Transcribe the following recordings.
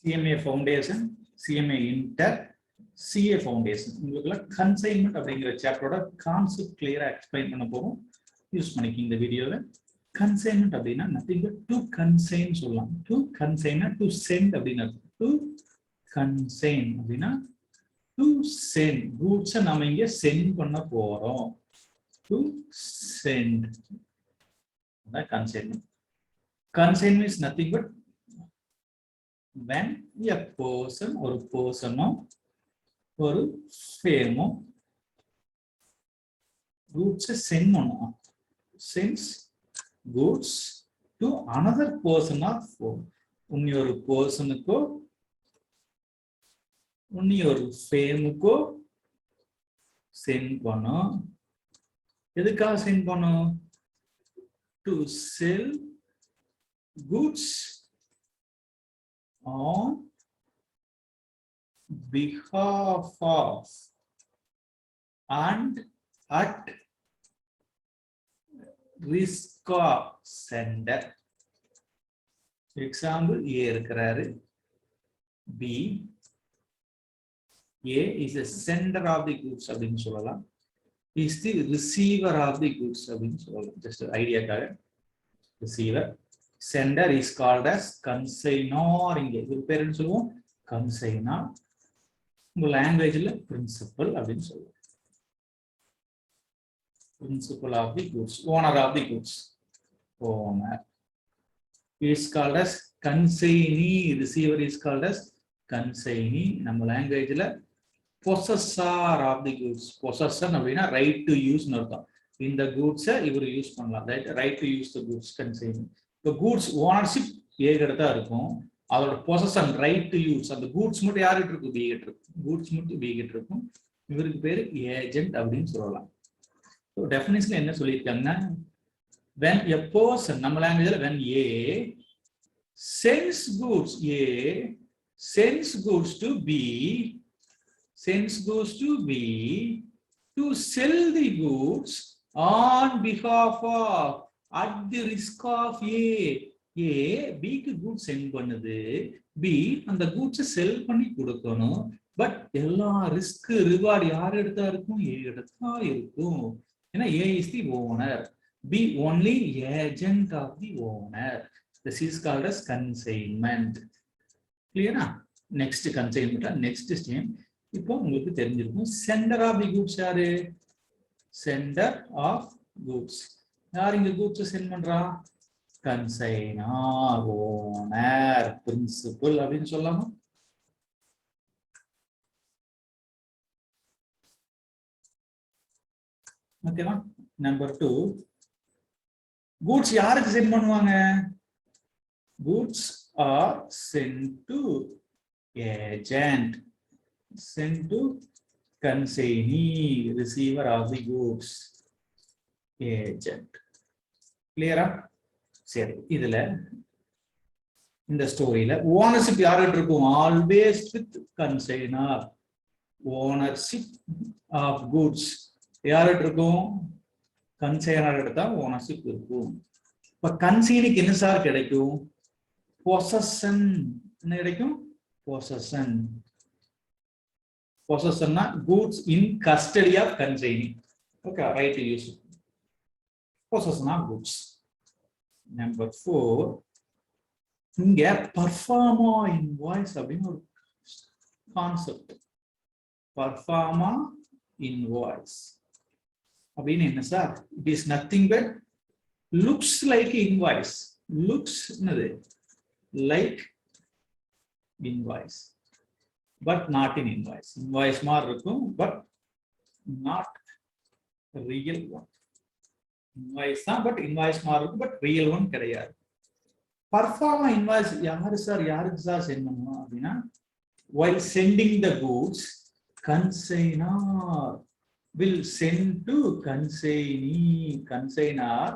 CMA Foundation, CMA Inter, CA Foundation. உங்களுக்கு consignment அப்படிங்கிற சாப்டரோட concept கிளியரா எக்ஸ்பிளைன் பண்ண போறோம். யூஸ் பண்ணிக்கிங்க இந்த வீடியோல. Consignment அப்படின்னா nothing but to consign சொல்லலாம். To consign to send அப்படினா to consign அப்படின்னா to send goods நாம இங்க send பண்ண போறோம். To send. That consignment. Consignment is nothing but when a person or person or firm goods send பண்ணணும். Sends goods to another person or firm. உன்னி ஒரு பர்சனுக்கோ உன்னி ஒரு ஃபேமுக்கோ send பண்ணும். எதுக்காக சென்ட் பண்ணும்? To sell goods on behalf of and at risk of sender. Example A இருக்கிறாரு. B A is a sender of the goods அப்படின்னு சொல்லலாம். Is the receiver of the goods அப்படின்னு சொல்லலாம். Just ஐடியாக்காக receiver. Sender is called as consignor. இங்க இது பேர் என்ன சொல்லுவோம்? consignor. உங்க லாங்குவேஜ்ல பிரின்சிபல் அப்படின்னு சொல்லுவோம். Principal of the goods, owner of the goods. Owner is called as consignee. Receiver is called as consignee. நம்ம லாங்குவேஜ்ல possessor of the goods. Possessor அப்படின்னா right to use னு அர்த்தம். இந்த goods இவர் யூஸ் பண்ணலாம். Right to use the goods consignee. The goods ownership A கிட்ட தான் இருக்கும். அதோட possession right to use அந்த goods மட்டும் யார்கிட்ட இருக்கும்? B கிட்ட இருக்கும். goods மட்டும் B கிட்ட இருக்கும். இவருக்கு பேரு ஏஜென்ட் அப்படின்னு சொல்லலாம். So definition என்ன சொல்லிருக்காங்கன்னா when a person நம்ம லாங்குவேஜ்ல when A sends goods to B to sell the goods on behalf of at the risk of A B க்கு goods send பண்ணுது. B அந்த goods sell பண்ணி கொடுக்கணும். பட் எல்லா ரிஸ்க் ரிவார்ட் யார் எடுத்தா இருக்கும்? A எடுத்தா இருக்கும். ஏன்னா A is the owner, B only agent of the owner. This is called as consignment. Clear? Next consignment, next step. இப்போ உங்களுக்கு தெரிஞ்சிருக்கும் sender of the goods யாரு? Sender of goods. யார் இங்க goods send பண்றா? consignor, owner, principal அப்படின்னு சொல்லலாமா? ஓகேவா? நம்பர் 2 goods யாருக்கு சென்ட் பண்ணுவாங்க? goods are sent to agent, sent to consignee, receiver of the goods, agent. கிளியரா? சரி, இதுல இந்த ஸ்டோரியில ஓனர்ஷிப் யார்கிட்ட இருக்கும்? Always with consignor. Ownership of goods யார்கிட்ட இருக்கும்? கன்சைனர் எடுத்தா ஓனர்ஷிப் இருக்கும். இப்ப கன்சைனிக்கு என்ன சார் கிடைக்கும்? பொசஷன். என்ன கிடைக்கும்? Possession. பொசஷன்னா goods in custody of consignee. Okay, right to use. Possession of goods. Number 4 இங்க பர்ஃபார்மா இன்வாய்ஸ் அப்படின்னு ஒரு கான்செப்ட். பர்ஃபார்மா இன்வாய்ஸ் அப்படின்னு என்ன sir? It is nothing but looks like invoice. Looks என்னது? Like invoice but not in invoice. Invoice மாதிரி இருக்கும் but not real one. Invoice தான் but invoice மாதிரி இருக்கும் பட் ரியல் ஒன் கிடையாது. பர்ஃபார்மா இன்வாய்ஸ் யாரு சார்? யாருக்கு சார் சென்ட் பண்ணுவோம் அப்படின்னா while sending the goods consignor will send to consignee. consignor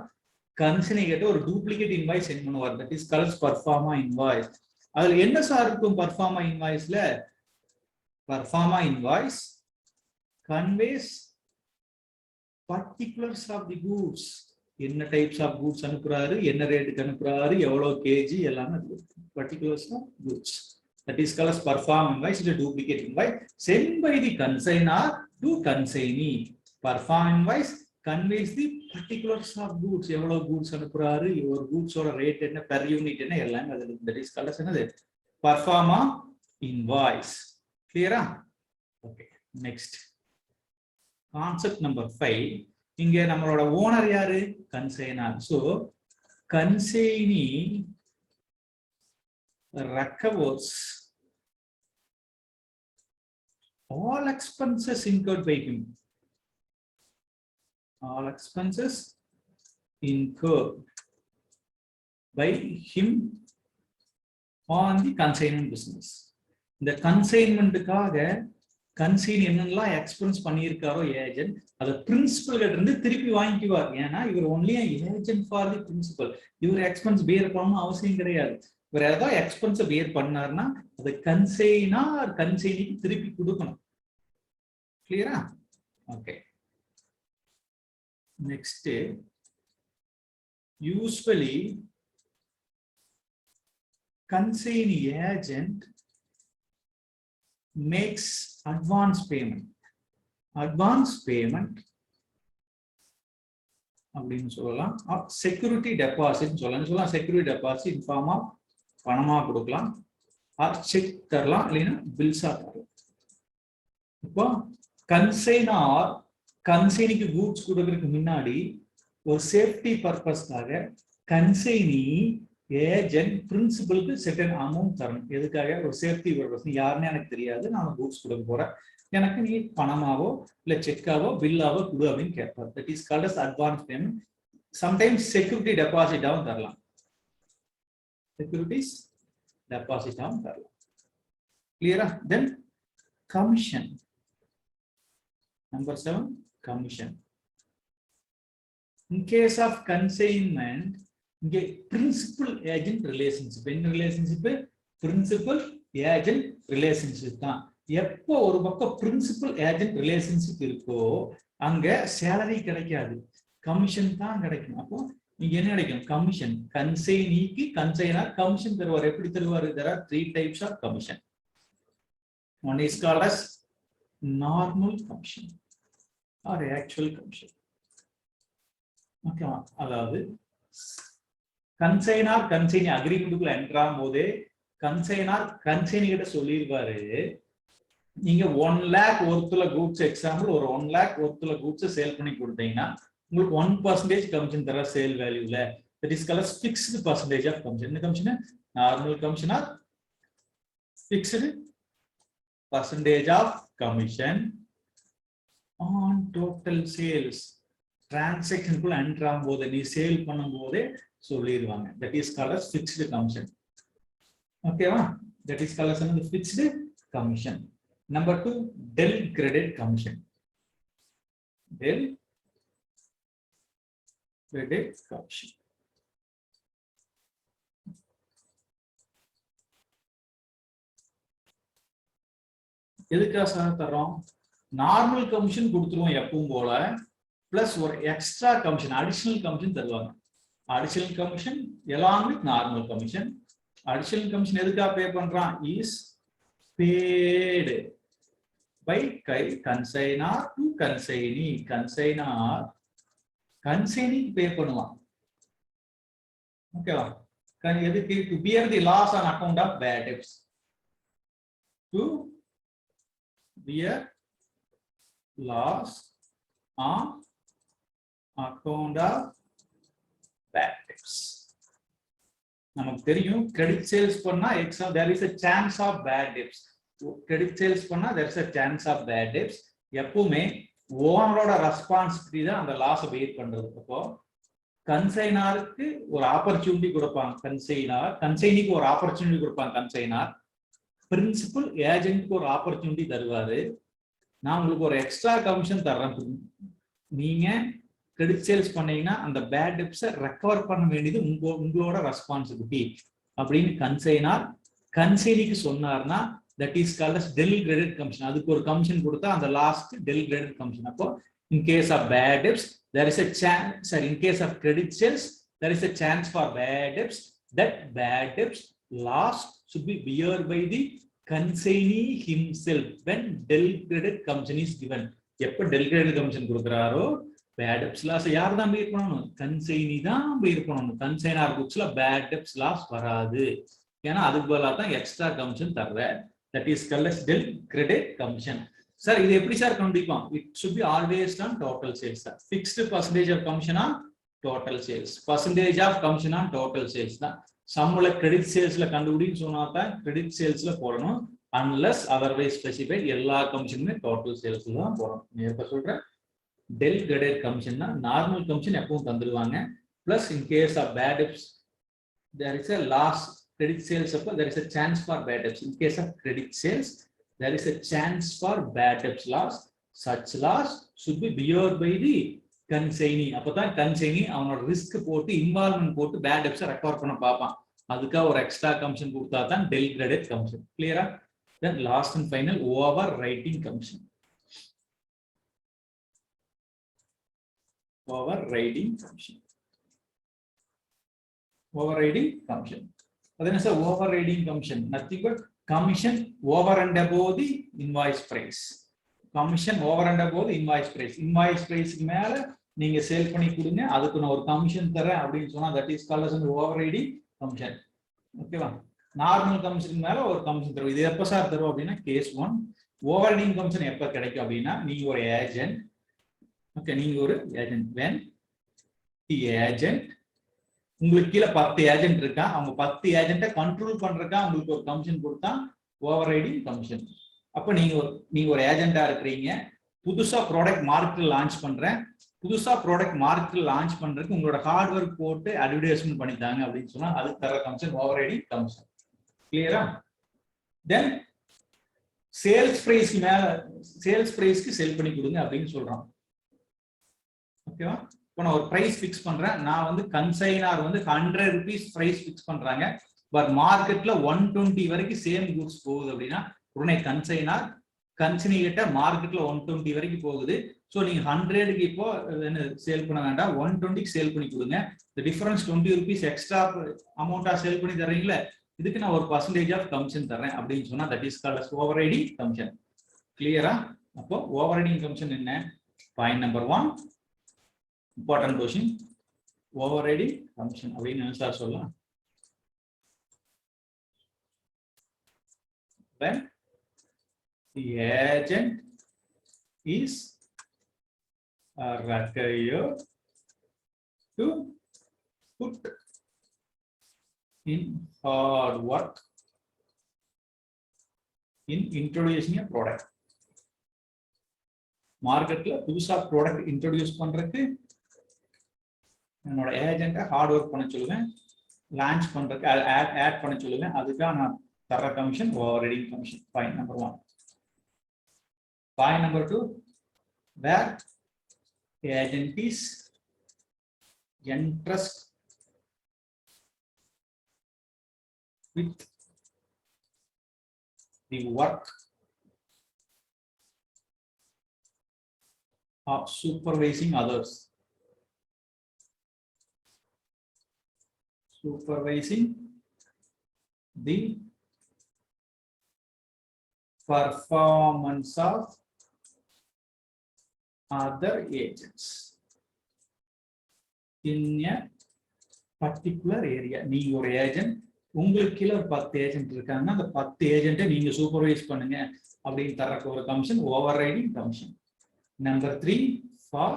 கிட்ட ஒரு டூப்ளிகேட் இன்வாய்ஸ் சென்ட் பண்ணுவார். That is called proforma invoice. அதுல என்ன சார் இருக்கும் பர்ஃபார்மா இன்வாய்ஸ்ல? Proforma invoice conveys particulars of the goods. என்ன டைப்ஸ் ஆஃப் கூட்ஸ் அனுப்புறாரு, என்ன ரேட்டுக்கு அனுப்புறாரு, எவ்வளவு கேஜி, எல்லாமே particulars of goods. That is called as perform invoice. It is a duplicate invoice. Sent by the consignor to consignee. Perform invoice conveys the particulars of goods. எவ்வளவு goods அனுப்புறாரு, ஒரு goods ஓட rate என்ன, per unit என்ன, எல்லாமே அதுல. That is called as என்னது, perform invoice. Clear? Okay. Next. Concept number 5. இங்க நம்மளோட ஓனர் யாரு, consignor. So consignee recovers all expenses incurred by him. All expenses incurred by him on the consignment business. இந்த கன்சைன்மெண்ட்டுக்காக consign என்னெல்லாம் expense பண்ணியிருக்காரோ agent, அதை principal கிட்ட இருந்து திருப்பி வாங்கிக்குவார். ஏன்னா இவர் only agent for the principal. இவர் எக்ஸ்பென்ஸ் பேர் பண்ணணும் அவசியம் கிடையாது. இவர் ஏதாவது எக்ஸ்பென்ஸ் பேர் பண்ணார்னா அதை கன்சைனார் கன்சைனிக்கு திருப்பி கொடுக்கணும். கிளியரா? Okay. Next, usually consignee agent makes advance payment. Advance payment அப்படின்னு சொல்லலாம். செக்யூரிட்டி டெபாசிட் சொல்லலாம். Security deposit in form of பணமா கொடுக்கலாம், ஆர் செக் தரலாம், இல்லைன்னா பில்ஸா தரலாம். இப்போ கன்சைனார் கன்சைனிக்கு கூட்ஸ் கொடுக்கறதுக்கு முன்னாடி ஒரு சேஃப்டி பர்பஸ்க்காக கன்சைனி ஏஜென்ட் பிரின்சிபலுக்கு செட்டன் அமௌண்ட் தரணும். எதுக்காக? ஒரு சேஃப்டி பர்பஸ். நீ யாருன்னு எனக்கு தெரியாது, நான் கூட்ஸ் கொடுக்க போறேன், எனக்கு நீ பணமாவோ இல்ல செக்காவோ பில்லாவோ கொடு அப்படின்னு கேட்பார். That is called as advance payment. Sometimes security டெபாசிட்டாவும் தரலாம். செக்யூரிட்டிஸ் டெபாசிட்டாவும் தரலாம். கிளியரா? Then commission. Number 7, commission. In case of consignment, இங்கே பிரின்சிபல் ஏஜென்ட் ரிலேஷன்ஷிப். என்ன ரிலேஷன்ஷிப்? பிரின்சிபல் ஏஜென்ட் ரிலேஷன்ஷிப் தான். எப்போ ஒரு பக்கம் பிரின்சிபல் ஏஜென்ட் ரிலேஷன்ஷிப் இருக்கோ அங்க சேலரி கிடைக்காது, கமிஷன் தான் கிடைக்கும். அப்போ இங்க என்ன கிடைக்கும்? கமிஷன். கன்சைனிக்கு கன்சைனர் கமிஷன் தருவார். எப்படி தருவார்? there are 3 types of commission. One is called as normal commission or actual commission. ஓகேவா? அதாவது கன்சைனார் கன்சைனி அக்ரிமெண்ட்டுக்குள்ள என்ட்ராகும் போதே கன்சைனார் கன்சைனி கிட்ட சொல்லியிருப்பாரு, நீங்க 1 lakh ஒருத்துல கூட்ஸ், எக்ஸாம்பிள் ஒரு 1 lakh ஒருத்துல கூட்ஸ் சேல் பண்ணி கொடுத்தீங்கன்னா உங்களுக்கு 1% கமிஷன் தர சேல் வேல்யூல. That is called fixed percentage of commission. என்ன commission? Normal commission or fixed percentage of commission on total sales. டிரான்சாக்ஷனுக்குள்ள என்டர் ஆகும் போது, நீ சேல் பண்ணும் போதே சொல்லிடுவாங்க. That is called as fixed commission. ஓகேவா? That is called as fixed commission. Number 2, del credit commission. Del credit commission. எதுக்காக சார் தரோம்? நார்மல் கமிஷன் கொடுத்துருவோம் எப்பவும் போல, பிளஸ் ஒரு எக்ஸ்ட்ரா கமிஷன், அடிஷனல் கமிஷன் தருவாங்க. Additional commission along with normal commission. Additional commission எதுக்காக பே பண்றான்? Is paid by consignor to consignee. consignor consignee பே பண்ணுவான். ஓகேவா? எதுக்கு? to bear the loss on account of bad debts. to bear loss on account of bad debts. நமக்கு தெரியும் credit sales பண்ணா there is a chance of bad debts. Credit sales பண்ணா there is a chance of bad debts. எப்பவுமே ஓனரோட responsibility தான் அந்த லாஸை பேர் பண்றது. அப்போ கன்சைனாருக்கு ஒரு ஆப்பர்ச்சுனிட்டி கொடுப்பாங்க கன்சைனார், கன்சைனிக்கு ஒரு ஆப்பர்ச்சுனிட்டி கொடுப்பாங்க கன்சைனார், பிரின்சிபல் ஏஜென்ட்க்கு ஒரு ஆப்பர்ச்சுனிட்டி தருவாரு. நான் உங்களுக்கு ஒரு எக்ஸ்ட்ரா கமிஷன் தர்றேன், நீங்க கிரெடிட் சேல்ஸ் பண்ணீங்கன்னா அந்த பேட் டெப்ஸை ரெக்கவர் பண்ண வேண்டியது உங்களோட ரெஸ்பான்சிபிலிட்டி அப்படின்னு கன்சைனார் கன்சைனிக்கு சொன்னார்னா that is called as del credit commission. அதுக்கு ஒரு கமிஷன் கொடுத்தா அந்த லாஸ்ட் டெல் கிரெடிட் கமிஷன். அப்போ in case of bad debts there is a chance, sorry, in case of credit sales there is a chance for bad debts. That bad debts loss should be bear by the consignee himself when del credit commission is given. எப்ப del credit commission கொடுக்கறாரோ bad debts loss யார் தான் bear பண்ணணும்? consignee தான் bear பண்ணணும். consignor booksல bad debts loss வராது. ஏன்னா அதுக்கு பதிலா தான் எக்ஸ்ட்ரா கமிஷன் தர்ற. that is called as del credit commission. Sir இது எப்படி சார் கண்டுபிடிப்போம்? it should be always on total sales. fixed percentage of commission on total sales. percentage of commission on total sales தான். சம்முல credit சேல்ஸ்ல கண்டுபிடின்னு சொன்னா தான் credit சேல்ஸ்ல போடணும். unless otherwise specified எல்லா கமிஷனுமே total சேல்ஸ்ல தான் போடணும். நீ எப்ப சொல்ற டெல் கிரெடிட் கமிஷன்னா நார்மல் கமிஷன் எப்பவும் தந்துருவாங்க. Plus in case of bad debts there is a loss. credit sales அப்ப there is a chance for bad debts. in case of credit sales there is a chance for bad debts loss. such loss should be bear by the consignee. அப்பதான் consignee அவனோட risk போட்டு involvement போட்டு bad debts recover பண்ண பார்ப்பான். அதுக்காக ஒரு extra commission கொடுத்தா தான் டெல் கிரெடிட் கமிஷன். கிளியரா? then last and final overriding commission. overriding commission. overriding commission. That is a overriding commission. Nothing but commission over and above the invoice price. commission over and above the invoice price. invoice price மேல நீங்க sale பண்ணி கொடுங்க, அதுக்கு நான் ஒரு commission தரேன் அப்படின்னு சொன்னா that is called as an overriding commission. ஓகேவா? நார்மல் கமிஷன் மேல ஒரு கமிஷன் தருவோம். இது எப்ப சார் தருவோம் அப்படின்னா கேஸ் 1. ஓவர்ரைடிங் கமிஷன் எப்ப கிடைக்கும் அப்படின்னா நீங்க ஒரு ஏஜென்ட். ஓகே, நீங்க ஒரு ஏஜென்ட். when the agent உங்களுக்கு கீழே 10 ஏஜென்ட் இருக்கா, அவங்க 10 ஏஜென்ட்டை கண்ட்ரோல் பண்றதுக்கா உங்களுக்கு ஒரு கமிஷன் கொடுத்தா ஓவர்ரைடிங் கமிஷன். அப்ப நீங்க ஒரு ஏஜென்டா இருக்கிறீங்க, புதுசா ப்ராடக்ட் மார்க்கெட்ல லான்ச் பண்றேன், புதுசா ப்ராடக்ட் மார்க்கெட்ல லான்ச் பண்றதுக்கு உங்களோட ஹார்ட் ஒர்க் போட்டு அட்வர்டைஸ்மெண்ட் பண்ணிட்டாங்க அப்படின்னு சொன்னா அதுக்கு தர கமிஷன் ஓவர்ரைடிங் கமிஷன். கிளியரா? தென் சேல்ஸ் பிரைஸ் மேல சேல்ஸ் பிரைஸ்க்கு செல் பண்ணி கொடுங்க அப்படின்னு சொல்றோம். ஓகேவா? இப்போ நான் ஒரு பிரைஸ் ஃபிக்ஸ் பண்றேன். நான் வந்து கன்சைனார் வந்து 100 rupees பிரைஸ் ஃபிக்ஸ் பண்றாங்க. பட் மார்க்கெட்ல 120 வரைக்கும் சேம் குட்ஸ் போகுது அப்படின்னா உடனே கன்சைனார் கன்சினி கிட்ட மார்க்கெட்ல 120 வரைக்கும் போகுது. ஸோ நீங்க 100க்கு இப்போ சேல் பண்ண வேண்டாம், 120க்கு சேல் பண்ணி கொடுங்க. இந்த டிஃபரன்ஸ் 20 rupees எக்ஸ்ட்ரா அமௌண்டா சேல் பண்ணி தர்றீங்களே, இதுக்கு நான் ஒரு பர்சன்டேஜ் ஆஃப் கமிஷன் தரேன் அப்படின்னு சொன்னா that is called as overriding commission. கிளியரா? அப்போ ஓவர்ரைடிங் கமிஷன் என்ன? Point number 1 important question. Overriding commission அப்படின்னு சார் சொல்லலாம். when the agent is required to put in hard work in introducing a product. மார்க்கெட்ல புதுசா ப்ராடக்ட் இன்ட்ரோடியூஸ் பண்றதுக்கு என்னோட ஏஜென்ட்டை hard work பண்ண சொல்லுவேன், லான்ச் பண்றதுக்கு ஆட் பண்ண சொல்லுவேன். அதுக்காக நான் தர commission overriding commission. Point number 1. Point number 2, where agent is entrust with the work of supervising others. Supervising the performance of other agents in a particular area. நீங்க ஒரு ஏஜென்ட், உங்களுக்கு கீழே ஒரு 10 ஏஜென்ட் இருக்காங்கன்னா அந்த 10 ஏஜென்ட்டை நீங்க சூப்பர்வைஸ் பண்ணுங்க அப்படின்னு தரக்கு ஒரு commission overriding commission. Number 3, for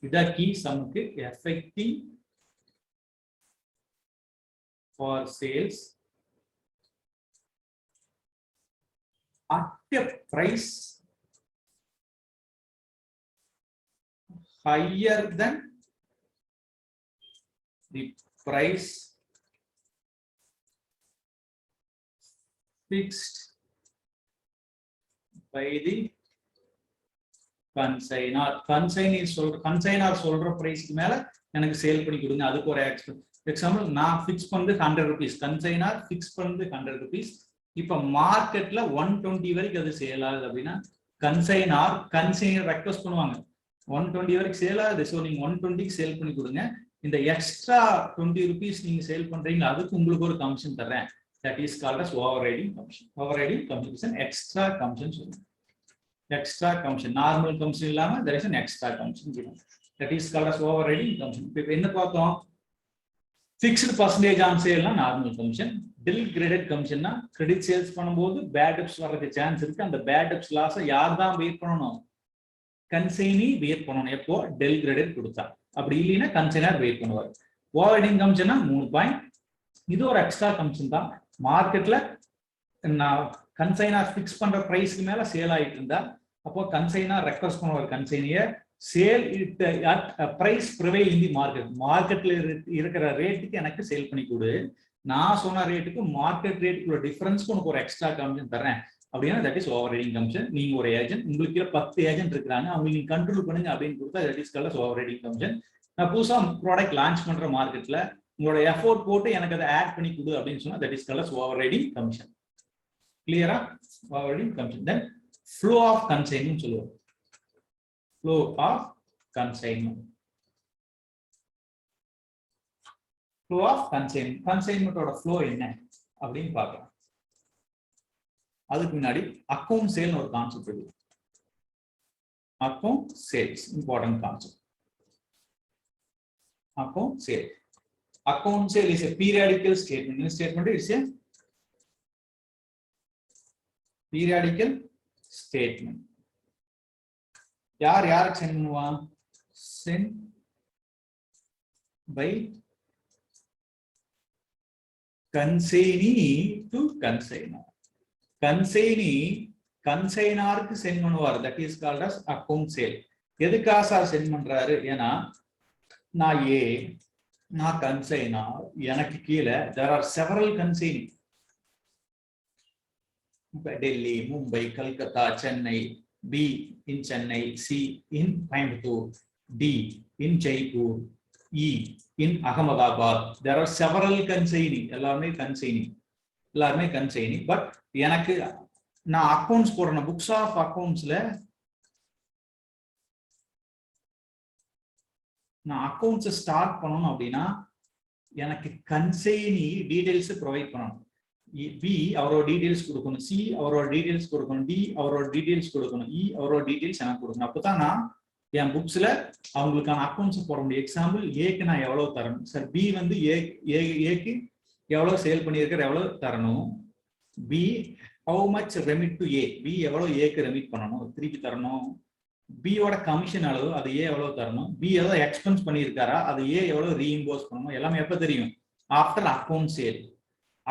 இத key சம்க்கு effective for sales at a price higher than the price fixed by the consignor. consignor சொல்ற பிரைஸ்க்கு மேல எனக்கு சேல் பண்ணி கொடுங்க, அதுக்கு ஒரு எக்ஸாம்பிள். நான் ஃபிக்ஸ் பண்ணது 100 rupees, கன்சைனர் ஃபிக்ஸ் பண்ணது 100 rupees. இப்ப மார்க்கெட்ல 120 வரைக்கும் அது சேல் ஆகுது அப்படின்னா கன்சைனர் ரெக்வெஸ்ட் பண்ணுவாங்க 120 வரைக்கும் சேல் ஆகுது, ஸோ நீங்க 120க்கு சேல் பண்ணி கொடுங்க. இந்த எக்ஸ்ட்ரா 20 rupees நீங்க சேல் பண்றீங்க, அதுக்கு உங்களுக்கு ஒரு கமிஷன் தரேன். That is called as overriding commission. Overriding commission is an extra commission. Extra commission, normal commission illama there is an extra commission given. That is called as overriding commission. இப்போ என்ன பார்த்தோம்? Fixed percentage on sale na normal commission. Bill graded commission na credit sales பண்ணும்போது bad debts வரதுக்கு chance இருக்கு. அந்த bad debts loss யார் தான் wait பண்ணணும்? கன்சைனி வெயிட் பண்ணணும். எப்போ டெல் கிரெடிட் கொடுத்தா. அப்படி இல்லைன்னா கன்சைனர் வெயிட் பண்ணுவார். ஓவர்ரைடிங் கமிஷன்னா 3 பாயிண்ட். இது ஒரு எக்ஸ்ட்ரா கமிஷன் தான். மார்க்கெட்ல நான் கன்சைனர் ஃபிக்ஸ் பண்ற பிரைஸ்க்கு மேல சேல் ஆயிட்டு இருந்தா, அப்போ கன்சைனர் ரெக்வஸ்ட் பண்ணுவார் கன்சைனியை sale it at price prevail in the market. மார்க்கெட்ல இருக்கிற ரேட்டுக்கு எனக்கு சேல் பண்ணி கொடு. நான் சொன்ன ரேட்டுக்கு மார்க்கெட் ரேட்டுக்குள்ள டிஃபரன்ஸ்க்கு உனக்கு ஒரு எக்ஸ்ட்ரா கமிஷன் தரேன் அப்படின்னா தட் இஸ் ஓவர்ரைடிங் கமிஷன். நீங்க ஒரு ஏஜென்ட், உங்களுக்கு 10 ஏஜென்ட் இருக்காங்க, அவங்க நீங்க கண்ட்ரோல் பண்ணுங்க அப்படின்னு கொடுத்தா that is called overriding commission. நான் புதுசா ப்ராடக்ட் லான்ச் பண்ற மார்க்கெட்ல உங்களோட எஃபோர்ட் போட்டு எனக்கு அதை ஆட் பண்ணி கொடு அப்படின்னு சொன்னா that is called overriding commission. கிளியரா? Overriding commission. Then flow of consignment சொல்லுவோம். Flow of consignment. Flow of consignment. கன்சைன்மென்ட்டோட ஃப்ளோ என்ன அப்படின்னு பார்க்கலாம். அதுக்கு முன்னாடி அக்கவுண்ட் சேல் ஒரு கான்செப்ட் இருக்கு. Account sales important concept. Account sale. Account sale is a periodical statement. In statement is a periodical statement. யார் யாருக்கு சென்ட் பண்ணுவா? Sent by consignee to consignor. Consignee கன்சைனாருக்கு சென்ட் பண்ணுவார். That is called as account sale. எதுக்காக sir sent பண்றாரு? ஏன்னா நான் நான் கன்சைனார், எனக்கு கீழே there are several consignee. Delhi, Mumbai, Calcutta, Chennai, B in Chennai, C in Coimbatore, D in Jaipur, E in Ahmedabad. There are several consignee. எல்லாமே கன்சைனி, எல்லாருமே கன்சைனி. பட் எனக்கு நான் அக்கவுண்ட்ஸ் போடுறேன், புக்ஸ் ஆஃப் அக்கவுண்ட்ஸ்ல நான் அக்கவுண்ட்ஸ் ஸ்டார்ட் பண்ணணும் அப்படின்னா எனக்கு கன்சைனி டீடைல்ஸ் ப்ரொவைட் பண்ணணும். பி அவரோட டீடைல்ஸ் கொடுக்கணும், சி அவரோட டீடைல்ஸ் கொடுக்கணும், டி அவரோட டீடைல்ஸ் கொடுக்கணும், இ அவரோட டீடைல்ஸ் எனக்கு கொடுக்கணும். அப்பதான் நான் என் புக்ஸ்ல அவங்களுக்கான அக்கவுண்ட்ஸ் போட முடியும். எக்ஸாம்பிள், ஏக்கு நான் எவ்வளவு தரணும் சார்? பி வந்து ஏக்கு எவ்வளவு சேல் பண்ணியிருக்கிற எவ்வளவு தரணும்? B how much remit to A, B எவ்வளவு ஏக்கு ரெமிட் பண்ணணும் திருப்பி தரணும். பியோட கமிஷன் அளவு அது ஏ எவ்வளவு தரணும். பி எவ்வளவு எக்ஸ்பென்ஸ் பண்ணியிருக்காரா அது ஏ எவ்வளவு ரீஇம்போஸ் பண்ணணும். எல்லாமே எப்ப தெரியும்? After account sale.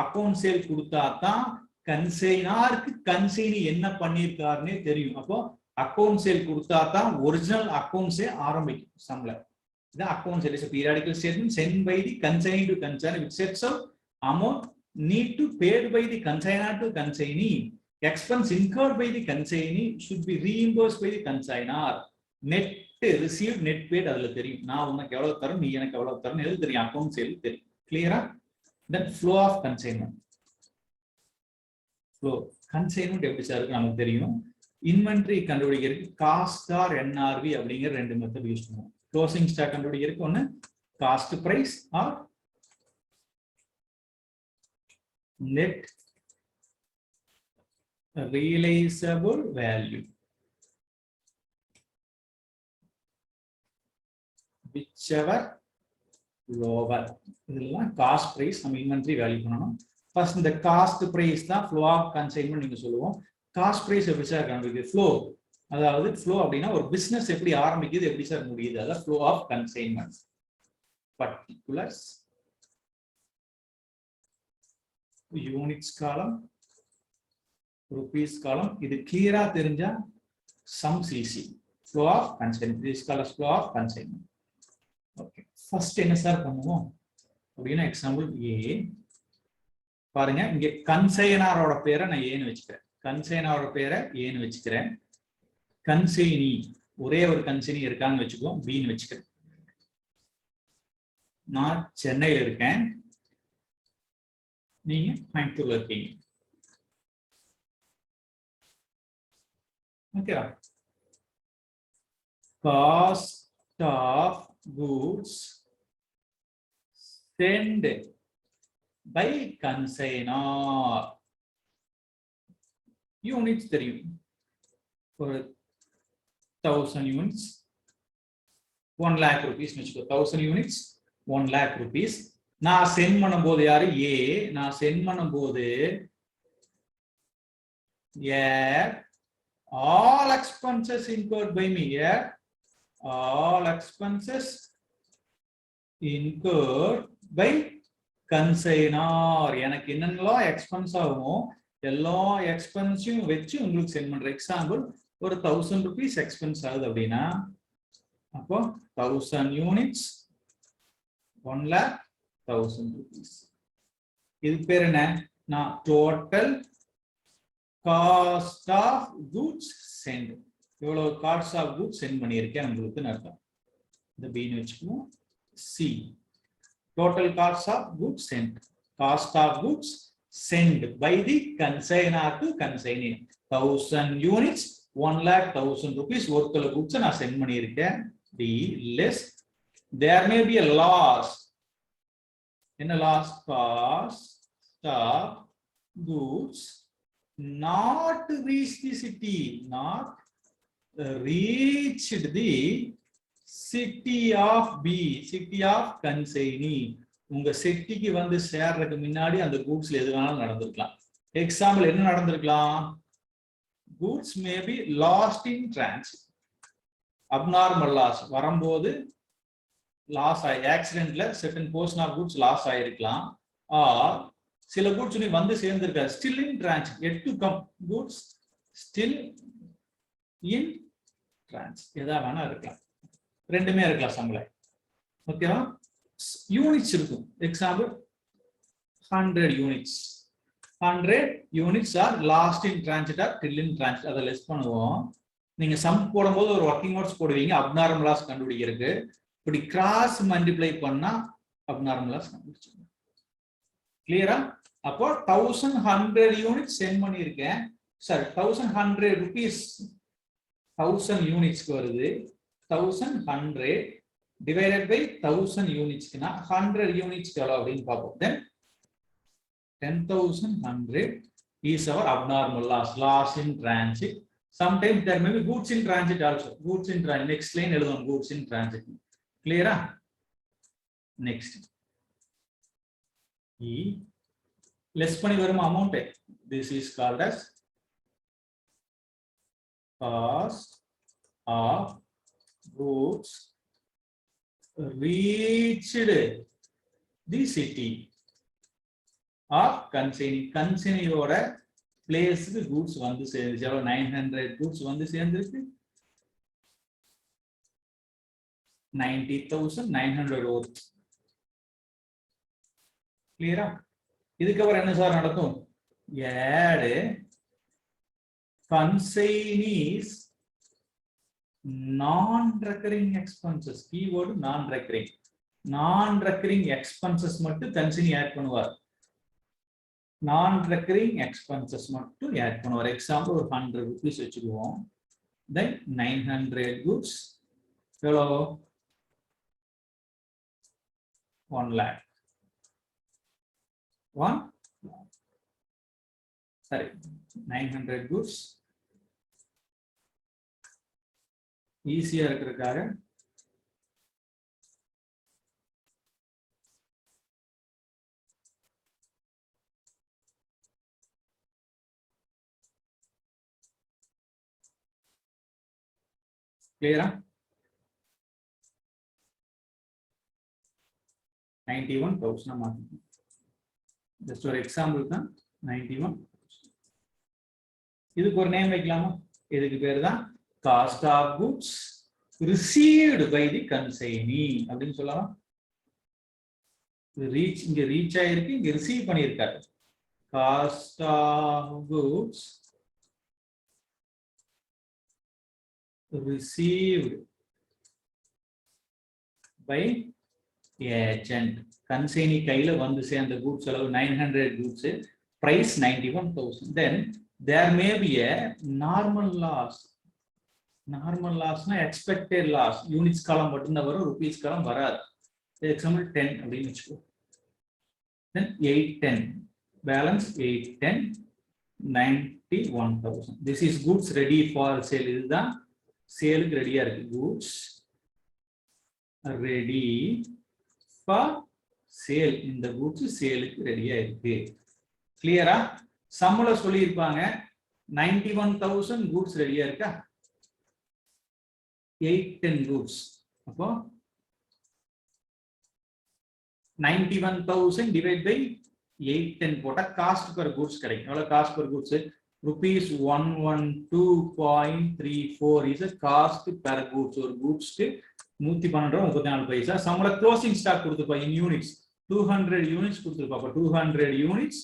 Account sale கொடுத்தா தான் கன்சைனாருக்கு கன்சைனி என்ன பண்ணியிருக்காருன்னே தெரியும். அப்போ அக்கவுண்ட் சேல் கொடுத்தா தான் ஒரிஜினல் அக்கவுண்ட்ஸே ஆரம்பிக்கும் சம்ல. இதான் account sale. Is a periodical statement sent by the consignee to consignor which sets out amount need to paid by the consignor to consignee. Expense incurred by the consignee should be reimbursed by the consignor. Net received, net paid அதுல தெரியும். நான் உனக்கு எவ்வளவு தரணும், நீ எனக்கு எவ்வளவு தரணும் எது தெரியும்? அக்கவுண்ட் சேல் தெரியும். கிளியரா? Then flow of consignment. Flow consignment எப்படி சார் இருக்கு நமக்கு தெரியும். இன்வென்டரி கண்டுபிடிக்கிறதுக்கு காஸ்ட் ஆர் என்ஆர்வி அப்படிங்கிற ரெண்டு மெத்தட் யூஸ் பண்ணுவோம். க்ளோசிங் ஸ்டாக் கண்டுபிடிக்கிறதுக்கு ஒன்னு cost price or net realisable value. whichever lower. இதெல்லாம் காஸ்ட் பிரைஸ் நம்ம இன்வென்டரி வேல்யூ பண்ணணும். ஃபர்ஸ்ட் இந்த காஸ்ட் பிரைஸ் தான் ஃப்ளோ ஆஃப் கன்சைன்மென்ட் நீங்க சொல்லுவோம். காஸ்ட் பிரைஸ் எப்படி சார் கண்டுபிடிக்குது? ஃப்ளோ, அதாவது ஃப்ளோ அப்படின்னா ஒரு பிசினஸ் எப்படி ஆரம்பிக்குது எப்படி சார் முடியுது, அதான் flow of consignment. Particulars, units column, rupees column. இது கிளியரா தெரிஞ்சா சம் சிசி flow of consignment is called flow of consignment. Okay, first என்ன சார் பண்ணுவோம் அப்படின்னா எக்ஸாம்பிள் ஏ பாருங்க. இங்க கன்சைனரோட பேரை நான் ஏன்னு வச்சுக்கிறேன். கன்சைனரோட பேரை ஏன்னு வச்சுக்கிறேன். கன்சைனி ஒரே ஒரு கன்சைனி இருக்கான்னு வச்சுக்கோ, பின்னு வச்சுக்கிறேன். நான் சென்னையில இருக்கேன், நீங்க கோயம்புத்தூர்ல இருக்கீங்க. ஓகேவா? Cost of goods sent by consignor. Units தெரியும். ஒரு 1000 units 1 lakh rupees வச்சுக்கோ. 1000 units 1 lakh rupees. நான் சென்ட் பண்ணும்போது யாரு ஏ, நான் சென்ட் பண்ணும்போது all expenses incurred by me, all expenses incurred by consignor. எனக்கு என்னென்னலாம் எக்ஸ்பென்ஸ் ஆகுமோ எல்லா எக்ஸ்பென்ஸையும் வச்சு உங்களுக்கு சென்ட் பண்ற. எக்ஸாம்பிள் ஒரு 1000 rupees எக்ஸ்பென்ஸ் ஆகுது அப்படின்னா அப்போ 1000 units 1,00,000 rupees. இது பேர் என்ன? நான் total cost of goods sent, எவ்வளவு காஸ்ட் ஆஃப் குட்ஸ் சென்ட் பண்ணியிருக்கேன் உங்களுக்கு அர்த்தம். இந்த பீன் வச்சுக்குவோம். சி total cost of goods sent, cost of goods sent by the consignor to consignee. 1000 units 1,00,000 rupees ஒருத்தல குட்ஸ் நான் சென்ட் பண்ணியிருக்கேன். The less there may be a loss. In a loss, cost of goods not reach the city, not reached the city of B, city of consignee. உங்க சிட்டிக்கு வந்து சேர்றதுக்கு முன்னாடி அந்த கூட்ஸ்ல எது வேணாலும் நடந்திருக்கலாம். எக்ஸாம்பிள் என்ன நடந்திருக்கலாம்? goods may be lost in transit. abnormal loss வரும்போது லாஸ் ஆகி ஆக்சிடென்ட்ல certain portion of goods loss ஆயிருக்கலாம். ஆர் சில goods நீ வந்து சேர்ந்திருக்காது, still in transit, yet to come goods still in transit. எதா வேணா இருக்கலாம், ரெண்டுமே இருக்கலாம் சம்பளம். ஓகேவா? யூனிட்ஸ் இருக்கும். Example 100 units 100 units are lost in transit or still in transit. அதை லெஸ் பண்ணுவோம். நீங்க சம் போடும்போது ஒரு ஒர்க்கிங் நோட்ஸ் போடுவீங்க அப்நார்மல் லாஸ் கண்டுபிடிக்கிறதுக்கு. இப்படி கிராஸ் மல்டிப்ளை பண்ணா அப்நார்மல் லாஸ் கண்டுபிடிச்சிருங்க. கிளியரா? அப்போ 1100 யூனிட்ஸ் சென்ட் பண்ணியிருக்கேன். சாரி 1100 rupees 1000 யூனிட்ஸ்க்கு வருது. 1100 divided by 1000 யூனிட்ஸ்க்குனா 100 யூனிட்ஸ்க்கு எவ்வளவு அப்படின்னு பார்ப்போம். தென் 10,100 is our abnormal loss, loss in transit. Sometimes there may be goods in transit also. Goods in transit. Next line எழுதுவோம் goods in transit. Clear? Next. E less பண்ணி வரும் amount. This is called as cost of goods reached the city of consignee. கன்சைனியோட பிளேஸ்க்கு goods வந்து சேர்ந்துச்சு. எவ்வளவு 900 goods வந்து சேர்ந்துருக்கு. 90,900 worth. கிளியரா? இதுக்கப்புறம் என்ன சார் நடக்கும்? add consignees non-recurring expenses. keyword non-recurring. non-recurring expenses மட்டும் consignee ஆட் பண்ணுவார். non-recurring expenses மட்டும் ஆட் பண்ணுவார். எக்ஸாம்பிள் ஒரு 100 rupees வச்சுக்குவோம். then 900 goods எவ்வளோ? 1 lakh. 1 sorry 900 goods ஈஸியா இருக்கிறதுக்காக clear? 91,000 மாத்திக்கணும். ஜஸ்ட் ஒரு எக்ஸாம்பிள் தான் 91. இதுக்கு ஒரு நேம் வைக்கலாமா? இதுக்கு பேர் தான் cost of goods received by the consignee அப்படின்னு சொல்லலாம். ரீச் இங்க ரீச் ஆயிருக்கு, இங்க ரிசீவ் பண்ணியிருக்காரு. Cost of goods received by agent. Consignee கையில வந்து சேர்ந்த goods அளவு 900 goods, price 91,000. then there may be a normal loss. normal loss na expected loss. units column மட்டும் தான் வரும், rupees column வராது. எக்ஸாம்பிள் 10 அப்படின்னு வெச்சுக்கோ. then 810 balance 810 91,000. This is goods ready for sale. இதுதான் சேலுக்கு ரெடியா இருக்கு. goods ready for sale. இந்த goods சேலுக்கு ரெடியா இருக்கு. கிளியரா? சம்முல சொல்லி இருப்பாங்க 91,000 goods ரெடியா இருக்கா? 810 goods. அப்போ 91,000 divided by 810 போட்டா காஸ்ட் per goods கிடைக்கும். எவ்வளவு cost per goods? rupees 112.34 is a cost per goods. ஒரு goodsக்கு 112.34 பைசா. சம்முல க்ளோசிங் ஸ்டாக் கொடுத்துப்பா in units 200 units கொடுத்துப்பா. அப்ப 200 units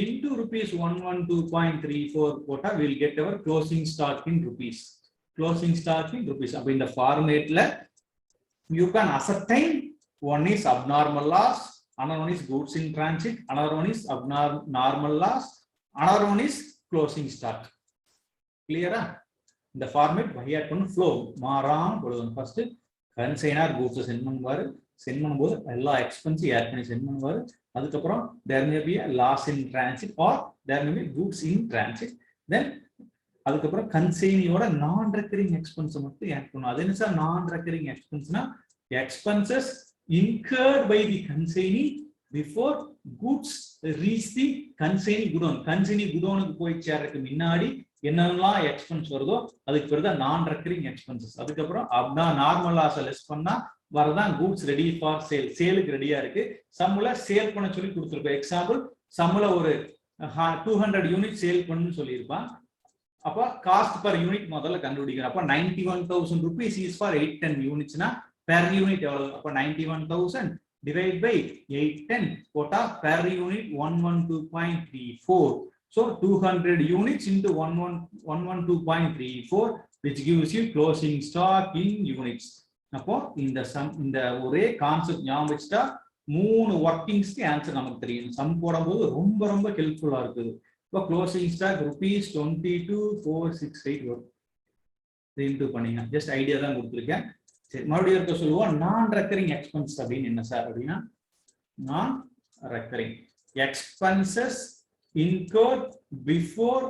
into rupees 112.34 போட்டா we'll get our closing stock in rupees. Closing stock in rupees. அப்ப இந்த ஃபார்மேட்ல you can ascertain one is abnormal loss, another one is goods in transit, another one is abnormal loss, another one is closing stock. Clear? The format வகையாட் பண்ணு flow மாறாம போடுவோம். First கன்சைனர் goods send பண்ணுவாரு. Send பண்ணும்போது எல்லா expense add பண்ணி send பண்ணுவாரு. அதுக்கு அப்புறம் there may be a loss in transit or there may be goods in transit. Then அதுக்கு அப்புறம் கன்சைனியோட நான் ரெக்கரிங் எக்ஸ்பென்ஸ் மட்டும் ஆட் பண்ணுவோம். அது என்ன சார் நான் recurring எக்ஸ்பென்ஸ்னா expenses incurred by the consignee before goods reach the consignee godown. Consignee godownக்கு போய் சேர்றதுக்கு முன்னாடி என்னெல்லாம் எக்ஸ்பென்ஸ் வருதோ அதுக்கு பேர் தான் நான் ரெக்கரிங் எக்ஸ்பென்சஸ். அதுக்கு அப்புறம் நார்மல் லாஸ் லெஸ் பண்ணா வரதான் கூட்ஸ் ரெடி ஃபார் சேல். சேலுக்கு ரெடியா இருக்கு. சம்முல சேல் பண்ண சொல்லி கொடுத்துருப்பேன். எக்ஸாம்பிள் சம்முல ஒரு 200 யூனிட் சேல் பண்ணு சொல்லியிருப்பான். அப்ப காஸ்ட் பர் யூனிட் முதல்ல கண்டுபிடிக்கிறோம். அப்ப 91,000 rupees is for 810 unitsனா per unit எவ்வளவு? அப்ப 91,000 divided by 810 போட்டா per unit 112.34. So 200 units into 112.34 which gives you closing stock in units. அப்போ இந்த ஒரே கான்செப்ட் ஞாபகம் வச்சுட்டா 3 ஒர்க்கிங்ஸ்க்கு ஆன்சர் நமக்கு தெரியும். சம் போடும்போது ரொம்ப ரொம்ப ஹெல்ப்ஃபுல்லா இருக்குது. இப்போ க்ளோசிங் ஸ்டாக் rupees 22,468 வரும். இன்டு பண்ணீங்க. ஜஸ்ட் ஐடியா தான் கொடுத்துருக்கேன். சரி, மறுபடியும் இருக்க சொல்லுவோம். நான் ரெக்கரிங் எக்ஸ்பென்ஸ் அப்படின்னு என்ன சார் அப்படின்னா, நான் recurring expenses incurred before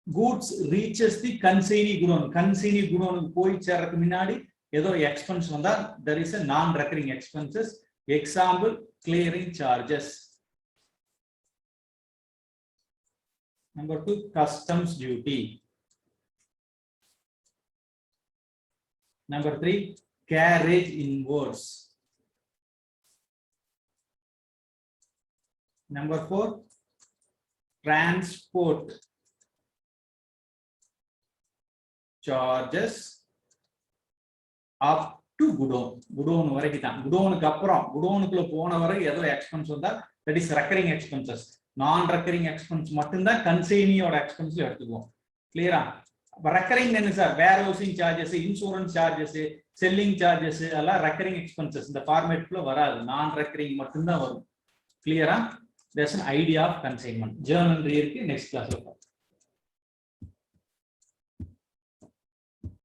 goods reaches the consignee godown. Consignee குடோனுக்கு போய் சேர்றதுக்கு முன்னாடி ஏதோ எக்ஸ்பென்ஸ் வந்தா there is a நான் recurring expenses. Example clearing charges. Number 2, customs duty. Number 3, carriage inwards. Number 4, transport charges up to godown. Godown வரைக்கும் தான். குடோனுக்கு அப்புறம் குடோனுக்குள்ள போன வரை எதுல எக்ஸ்பென்ஸ் வந்தா that is recurring expenses. நான் ரெக்கரிங் எக்ஸ்பென்ஸ் மட்டும்தான் கன்சைனியோட எக்ஸ்பென்ஸ்ல எடுத்துக்குவோம். கிளியரா? ரெக்கரிங் என்ன sir? Warehousing charges, insurance charges, selling charges எல்லாம் ரெக்கரிங் எக்ஸ்பென்சஸ். இந்த ஃபார்மேட்ல வராது. நான் ரெக்கரிங் மட்டும்தான் வரும். கிளியரா? There's an idea of consignment. Journal இருக்கு. நெக்ஸ்ட் கிளாஸ்ல பார்ப்போம்.